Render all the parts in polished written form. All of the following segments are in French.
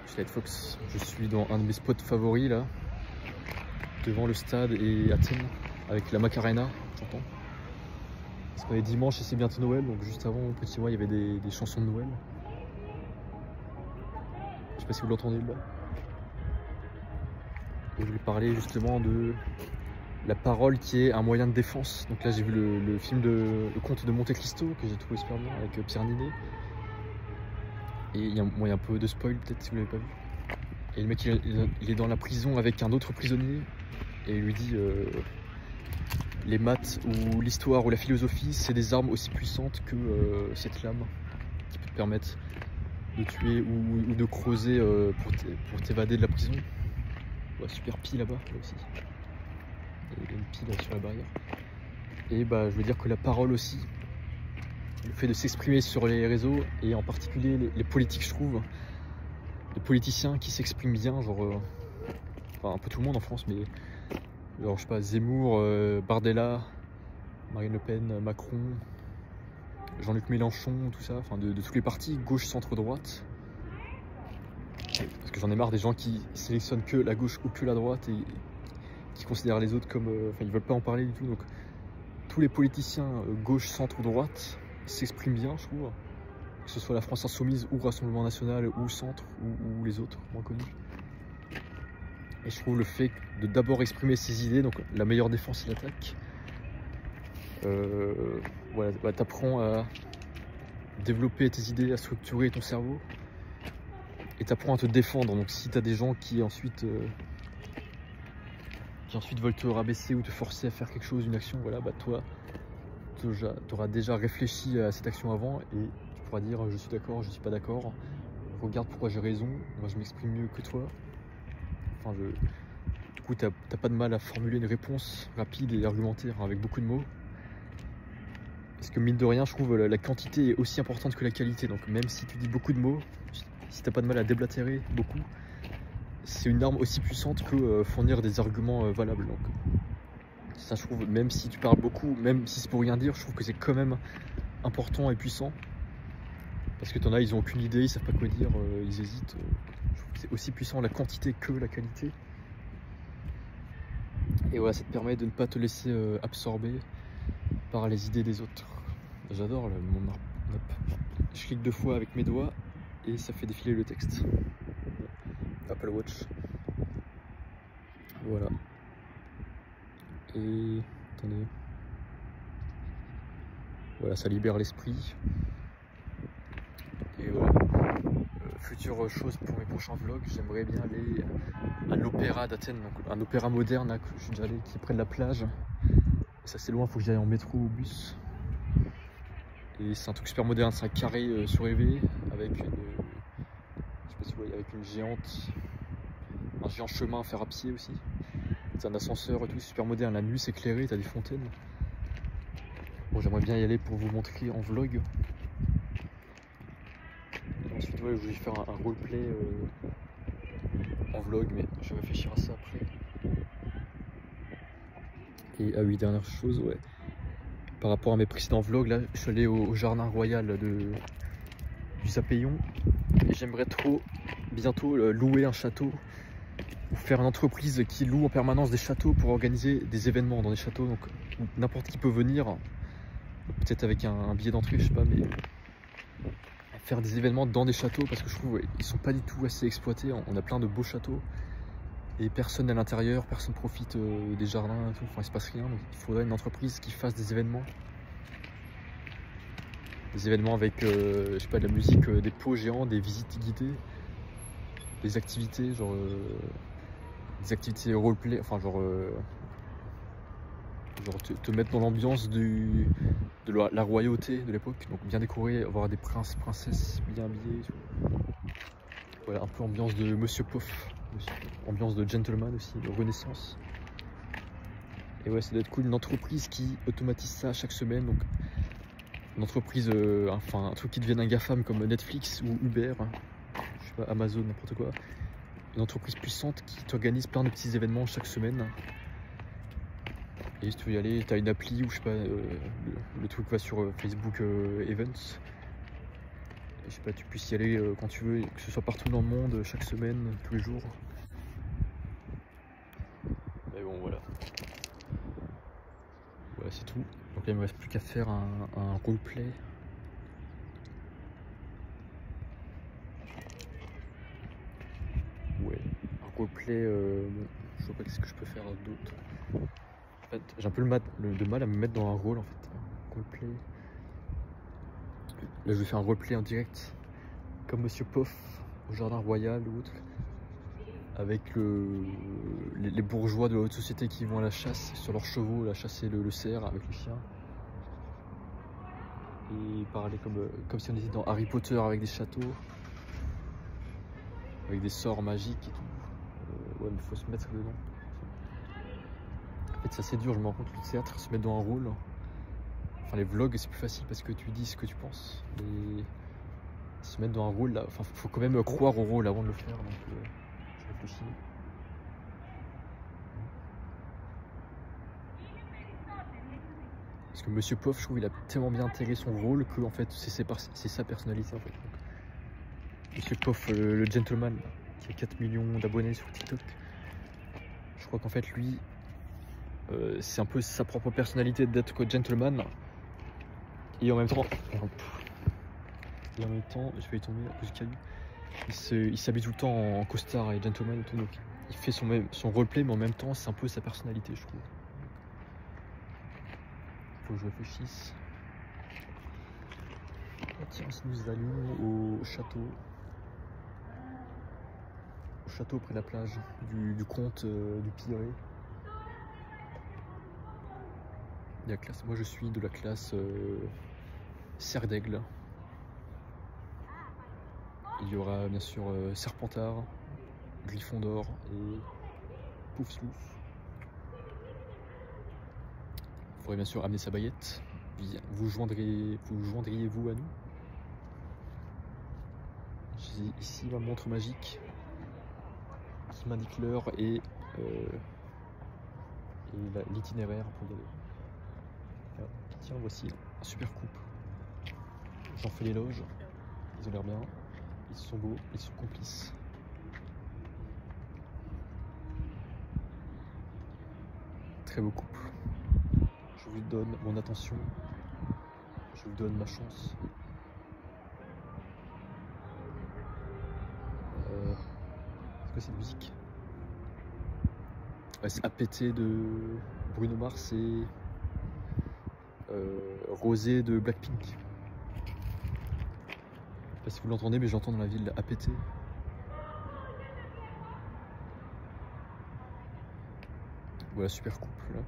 Scheid Fox. Je suis dans un de mes spots favoris là, devant le stade et Athènes, avec la Macarena, j'entends. Parce qu'on est dimanche et c'est bientôt Noël, donc juste avant, petit mois, il y avait des chansons de Noël. Je sais pas si vous l'entendez là. Et je voulais parler justement de la parole qui est un moyen de défense. Donc là j'ai vu le film Le Comte de Monte Cristo que j'ai trouvé super bien avec Pierre Ninet. Et il y a un peu de spoil peut-être si vous l'avez pas vu. Et le mec il est dans la prison avec un autre prisonnier et il lui dit les maths ou l'histoire ou la philosophie c'est des armes aussi puissantes que cette lame qui peut te permettre de tuer ou de creuser pour t'évader de la prison. Ouais, super pile là-bas là aussi. Il y a une pile là, sur la barrière. Et bah je veux dire que la parole aussi, le fait de s'exprimer sur les réseaux et en particulier les politiques, je trouve, les politiciens qui s'expriment bien, genre enfin un peu tout le monde en France, mais genre je sais pas, Zemmour, Bardella, Marine Le Pen, Macron, Jean-Luc Mélenchon, tout ça, enfin de tous les partis, gauche, centre, droite. Parce que j'en ai marre des gens qui sélectionnent que la gauche ou que la droite et qui considèrent les autres comme... enfin ils veulent pas en parler du tout, donc tous les politiciens gauche, centre ou droite s'expriment bien, je trouve. Que ce soit la France Insoumise ou Rassemblement National ou Centre ou les autres moins connus. Et je trouve le fait de d'abord exprimer ses idées, donc la meilleure défense c'est l'attaque. Voilà, bah, t'apprends à développer tes idées, à structurer ton cerveau. Et t'apprends à te défendre. Donc si t'as des gens qui ensuite veulent te rabaisser ou te forcer à faire quelque chose, une action, voilà, bah toi, t'auras déjà réfléchi à cette action avant et tu pourras dire je suis d'accord, je suis pas d'accord, regarde pourquoi j'ai raison, moi je m'exprime mieux que toi. Enfin, du coup, t'as pas de mal à formuler une réponse rapide et argumentaire avec beaucoup de mots. Parce que mine de rien, je trouve la quantité est aussi importante que la qualité. Donc même si tu dis beaucoup de mots, si t'as pas de mal à déblatérer beaucoup, c'est une arme aussi puissante que fournir des arguments valables. Donc ça, je trouve, même si tu parles beaucoup, même si c'est pour rien dire, je trouve que c'est quand même important et puissant. Parce que t'en as, ils ont aucune idée, ils savent pas quoi dire, ils hésitent. Je trouve que c'est aussi puissant la quantité que la qualité. Et voilà, ça te permet de ne pas te laisser absorber par les idées des autres. J'adore mon map. Je clique 2 fois avec mes doigts et ça fait défiler le texte. Apple Watch. Voilà. Et attendez. Voilà, ça libère l'esprit. Et voilà. Future chose pour mes prochains vlogs, j'aimerais bien aller à l'opéra d'Athènes, donc un opéra moderne là, que je suis déjà allé, qui est près de la plage. Et ça c'est loin, faut que j'aille en métro ou bus. Et c'est un truc super moderne, c'est un carré surélevé avec une, je sais pas si vous voyez, avec une géante, un géant chemin à faire à pied aussi. C'est un ascenseur et tout, super moderne. La nuit c'est éclairé, t'as des fontaines. Bon, j'aimerais bien y aller pour vous montrer en vlog. Et ensuite, ouais, je voulais faire un roleplay en vlog, mais je vais réfléchir à ça après. Et ah oui, dernière chose, ouais. Par rapport à mes précédents vlogs, là, je suis allé au jardin royal du Sapéon. Et j'aimerais trop bientôt louer un château ou faire une entreprise qui loue en permanence des châteaux pour organiser des événements dans des châteaux. Donc n'importe qui peut venir, peut-être avec un billet d'entrée, je sais pas, mais faire des événements dans des châteaux parce que je trouve ils sont pas du tout assez exploités. On a plein de beaux châteaux et personne à l'intérieur, personne profite des jardins et tout, enfin il se passe rien. Donc il faudrait une entreprise qui fasse des événements avec je sais pas, de la musique, des pots géants, des visites guidées, des activités genre des activités roleplay, enfin genre te mettre dans l'ambiance de la royauté de l'époque, donc bien décoré, avoir des princes, princesses bien habillés, voilà, un peu ambiance de Monsieur Poff, ambiance de gentleman aussi, de Renaissance. Et ouais, ça doit être cool, une entreprise qui automatise ça chaque semaine, donc une entreprise, enfin un truc qui devienne un GAFAM comme Netflix ou Uber, je sais pas, Amazon, n'importe quoi. Une entreprise puissante qui t'organise plein de petits événements chaque semaine. Et si tu veux y aller, tu as une appli ou je sais pas, le truc va sur Facebook Events. Et je sais pas, tu puisses y aller quand tu veux, que ce soit partout dans le monde, chaque semaine, tous les jours. Mais bon, voilà. Voilà, c'est tout. Donc là, il me reste plus qu'à faire un roleplay. Ouais, un roleplay. Bon, je vois pas ce que je peux faire d'autre. En fait, j'ai un peu de mal à me mettre dans un rôle en fait. Roleplay. Là, je vais faire un roleplay en direct, comme Monsieur Poff au Jardin Royal ou autre, avec les bourgeois de la haute société qui vont à la chasse sur leurs chevaux, là, chasser le cerf avec le chien. Et parler comme si on était dans Harry Potter avec des châteaux, avec des sorts magiques et tout. Ouais, mais faut se mettre dedans. En fait, c'est assez dur, je me rends compte, le théâtre, se mettre dans un rôle. Enfin, les vlogs, c'est plus facile parce que tu dis ce que tu penses. Et se mettre dans un rôle, là, enfin, faut quand même croire au rôle avant de le faire. Donc, je réfléchis. Parce que Monsieur Poff, je trouve, il a tellement bien intégré son rôle que en fait, c'est sa personnalité en fait. Donc, Monsieur Poff, le gentleman, qui a 4 millions d'abonnés sur TikTok. Je crois qu'en fait, lui, c'est un peu sa propre personnalité d'être gentleman. Et en même temps, je vais y tomber à cause du caillou. Il s'habille tout le temps en costard et gentleman et tout, donc il fait son roleplay, mais en même temps, c'est un peu sa personnalité, je trouve. Faut que je réfléchisse. Ah tiens, si nous allions au château. Au château près de la plage du comte du Pirée. La classe, moi je suis de la classe Serre d'Aigle. Il y aura bien sûr Serpentard, Gryffondor et Poufslouf. Il faudrait bien sûr amener sa baguette. Vous joindriez-vous à nous? J'ai ici ma montre magique qui m'indique l'heure et l'itinéraire pour y aller. Là, tiens, voici un super couple. J'en fais l'éloge. Ils ont l'air bien. Ils sont beaux. Ils sont complices. Très beau couple. Je vous donne mon attention. Je vous donne ma chance. C'est quoi cette musique? Ouais, c'est APT de Bruno Mars et Rosé de Blackpink. Je sais pas si vous l'entendez, mais j'entends dans la ville APT. Voilà, super couple là.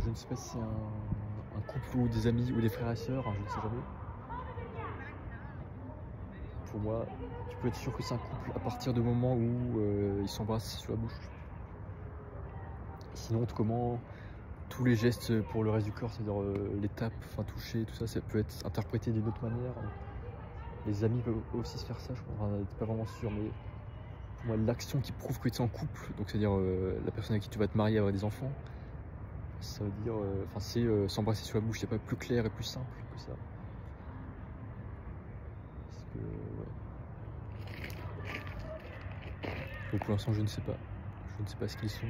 Je ne sais pas si c'est un couple ou des amis ou des frères et sœurs, hein, je ne sais jamais. Pour moi, tu peux être sûr que c'est un couple à partir du moment où ils s'embrassent sur la bouche. Sinon, autrement, tous les gestes pour le reste du corps, c'est-à-dire les tapes, enfin toucher, tout ça, ça peut être interprété d'une autre manière. Les amis peuvent aussi se faire ça, je crois. Enfin, t'es pas vraiment sûr, mais pour moi, l'action qui prouve que tu es en couple, donc c'est-à-dire la personne avec qui tu vas te marier, avoir des enfants, ça veut dire, enfin c'est s'embrasser sur la bouche. Il n'y a pas plus clair et plus simple que ça. Parce que, ouais. Donc pour l'instant, je ne sais pas. Je ne sais pas ce qu'ils sont.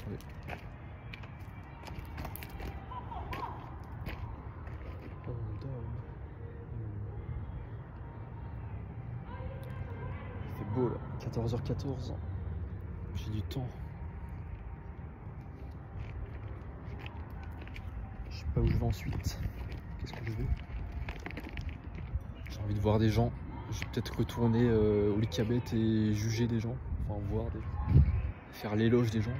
Ouais. C'est beau là, 14h14. J'ai du temps. Je sais pas où je vais ensuite. Qu'est-ce que je vais? J'ai envie de voir des gens. Je vais peut-être retourner au Likabet et juger des gens. Enfin, voir des gens. Faire l'éloge des gens.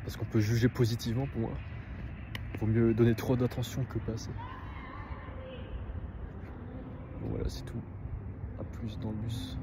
Parce qu'on peut juger positivement pour moi. Il vaut mieux donner trop d'attention que pas assez. Bon voilà, c'est tout. A plus dans le bus.